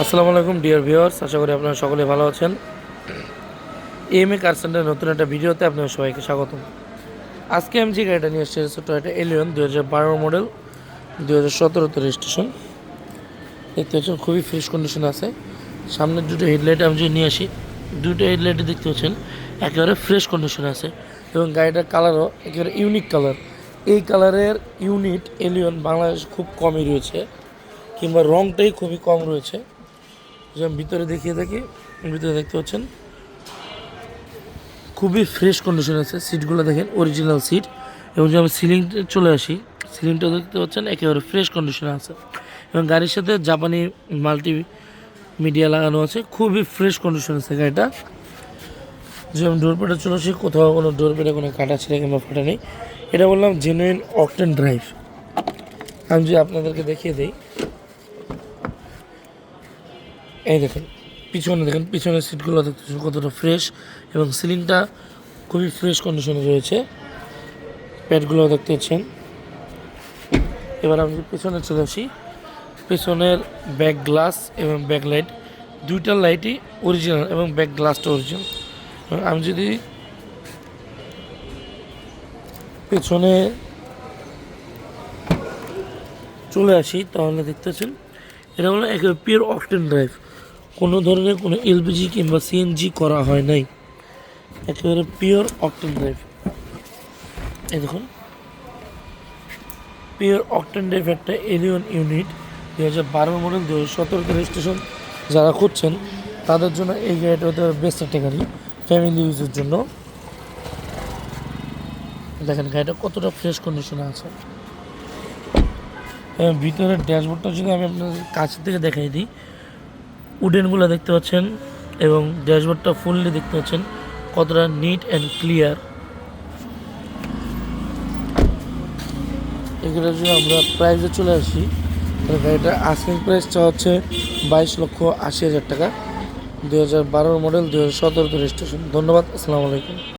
আসসালামু আলাইকুম dear viewers, আশা করি আপনারা সকলে ভালো আছেন। এএমএ কার সেন্টারের নতুন একটা ভিডিওতে আপনাদের সবাইকে স্বাগতম। আজকে আমি যে গাড়িটা নিয়ে এসেছি টয়োটা এলিয়ন 2012 মডেল, 2017 রেজিস্ট্রেশন। দেখতে পাচ্ছেন খুবই ফ্রেশ কন্ডিশন আছে। সামনের দুটো হেডলাইট আমি যদি নিয়ে আসি, দুটো হেডলাইটে দেখতে পাচ্ছেন একেবারে ফ্রেশ কন্ডিশনে আছে এবং গাড়িটার কালারও একেবারে ইউনিক কালার। এই কালারের ইউনিট এলিয়ন বাংলাদেশ খুব কমই রয়েছে, কিংবা রংটাই খুবই কম রয়েছে। যে আমি ভিতরে দেখিয়ে থাকি, ভিতরে দেখতে পাচ্ছেন খুবই ফ্রেশ কন্ডিশন আছে। সিটগুলো দেখেন অরিজিনাল সিট। এবং যে আমি সিলিংটা চলে আসি, সিলিংটা দেখতে পাচ্ছেন একেবারে ফ্রেশ কন্ডিশনে আছে এবং গাড়ির সাথে জাপানি মাল্টি মিডিয়া লাগানো আছে। খুবই ফ্রেশ কন্ডিশন আছে গাড়িটা। যে আমি ডোর প্যাডে চলে আসি, কোথাও কোনো ডোর প্যাডে কোনো কাটা ছিঁড়ে কিংবা ফাটা নেই। এটা বললাম জেনুইন অকটেন ড্রাইভ। আমি যদি আপনাদেরকে দেখিয়ে দিই, এই দেখেন পিছনে, দেখেন পিছনের সিটগুলো দেখতে কতটা ফ্রেশ এবং সিলিংটা খুবই ফ্রেশ কন্ডিশনে রয়েছে। প্যাডগুলো দেখতে পাচ্ছেন। এবার আমি পিছনে চলে আসি, পেছনের ব্যাক গ্লাস এবং ব্যাক লাইট দুইটা লাইটই অরিজিনাল এবং ব্যাক গ্লাসটা অরিজিনাল। আমি যদি পেছনে চলে আসি তাহলে দেখতে পাচ্ছেন এটা হলো একেবারে পিওর অকটেন ড্রাইভ। কোনো ধরনের কোনো এলপিজি কিংবা সিএনজি করা হয় নাই, একেবারে পিওর অকটেন ড্রাইভ। এই দেখুন পিওর অকটেন ড্রাইভ একটা এলিয়ন ইউনিট 2012 মডেল, 2017 রেজিস্ট্রেশন। যারা খুঁজছেন তাদের জন্য এই গাড়িটা হতে বেস্ট একটা গাড়ি ফ্যামিলি ইউজের জন্য। দেখেন গাড়িটা কতটা ফ্রেশ কন্ডিশনে আছে। এবং ভিতরের ড্যাশবোর্ডটা যদি আমি আপনাদের কাছ থেকে দেখাই দিই, উডেনগুলো দেখতে পাচ্ছেন এবং ড্যাশবোর্ডটা ফুললি দেখতে পাচ্ছেন কতটা নিট অ্যান্ড ক্লিয়ার। এগুলো যদি আমরা প্রাইসে চলে আসি, তাহলে গাড়িটার আস্কিং প্রাইসটা হচ্ছে 22,80,000 টাকা। 2012 মডেল, 2017 রেজিস্ট্রেশন। ধন্যবাদ, আসসালামু আলাইকুম।